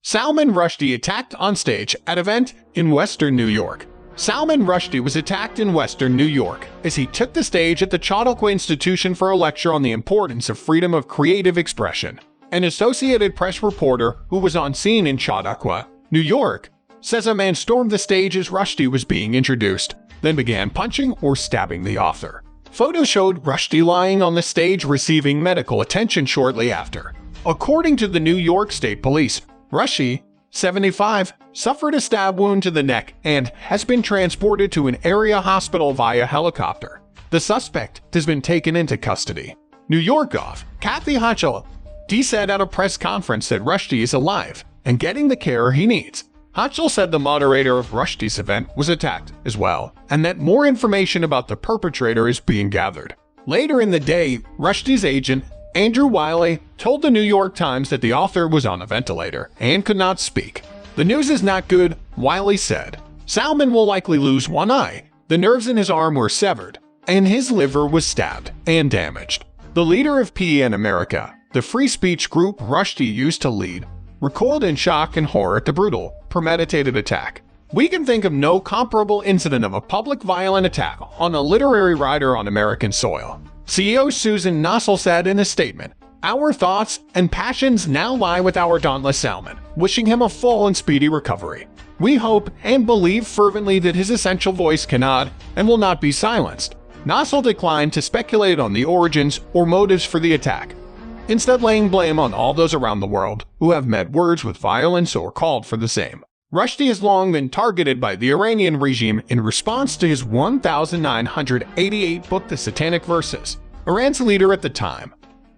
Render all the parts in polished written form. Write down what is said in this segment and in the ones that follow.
Salman Rushdie attacked on stage at event in Western New York. Salman Rushdie was attacked in Western New York as he took the stage at the Chautauqua Institution for a lecture on the importance of freedom of creative expression. An Associated Press reporter who was on scene in Chautauqua, New York, says a man stormed the stage as Rushdie was being introduced, then began punching or stabbing the author. Photos showed Rushdie lying on the stage receiving medical attention shortly after. According to the New York State Police, Rushdie, 75, suffered a stab wound to the neck and has been transported to an area hospital via helicopter. The suspect has been taken into custody. New York Gov. Kathy Hochul said at a press conference that Rushdie is alive and getting the care he needs. Hochul said the moderator of Rushdie's event was attacked as well, and that more information about the perpetrator is being gathered. Later in the day, Rushdie's agent, Andrew Wylie, told the New York Times that the author was on a ventilator and could not speak. "The news is not good," Wylie said. "Salman will likely lose one eye, the nerves in his arm were severed, and his liver was stabbed and damaged." The leader of PEN America, the free speech group Rushdie used to lead, recoiled in shock and horror at the brutal, premeditated attack. "We can think of no comparable incident of a public violent attack on a literary writer on American soil," CEO Susan Nossel said in a statement. "Our thoughts and passions now lie with our dauntless Salman, wishing him a full and speedy recovery. We hope and believe fervently that his essential voice cannot and will not be silenced." Nossel declined to speculate on the origins or motives for the attack, instead laying blame on all those around the world who have met words with violence or called for the same. Rushdie has long been targeted by the Iranian regime in response to his 1988 book The Satanic Verses. Iran's leader at the time,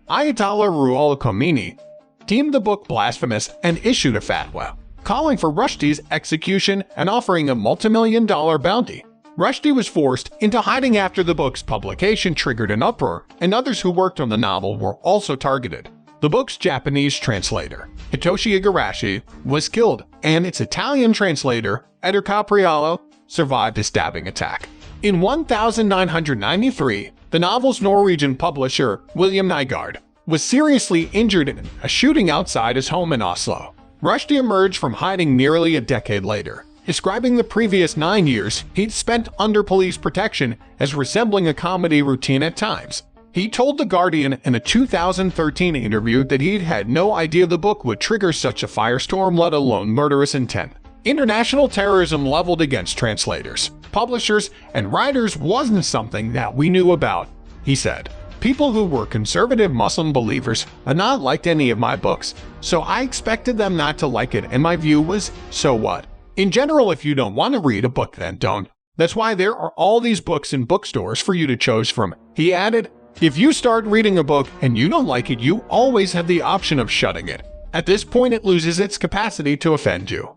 Ayatollah Ruhollah Khomeini, deemed the book blasphemous and issued a fatwa, calling for Rushdie's execution and offering a multimillion-dollar bounty. Rushdie was forced into hiding after the book's publication triggered an uproar, and others who worked on the novel were also targeted. The book's Japanese translator, Hitoshi Igarashi, was killed, and its Italian translator, Eder Capriolo, survived a stabbing attack. In 1993, the novel's Norwegian publisher, William Nygaard, was seriously injured in a shooting outside his home in Oslo. Rushdie emerged from hiding nearly a decade later, describing the previous 9 years he'd spent under police protection as resembling a comedy routine at times. He told The Guardian in a 2013 interview that he'd had no idea the book would trigger such a firestorm, let alone murderous intent. "International terrorism leveled against translators, publishers, and writers wasn't something that we knew about," he said. "People who were conservative Muslim believers had not liked any of my books, so I expected them not to like it, and my view was, so what? In general, if you don't want to read a book, then don't. That's why there are all these books in bookstores for you to choose from," he added. "If you start reading a book and you don't like it, you always have the option of shutting it. At this point, it loses its capacity to offend you."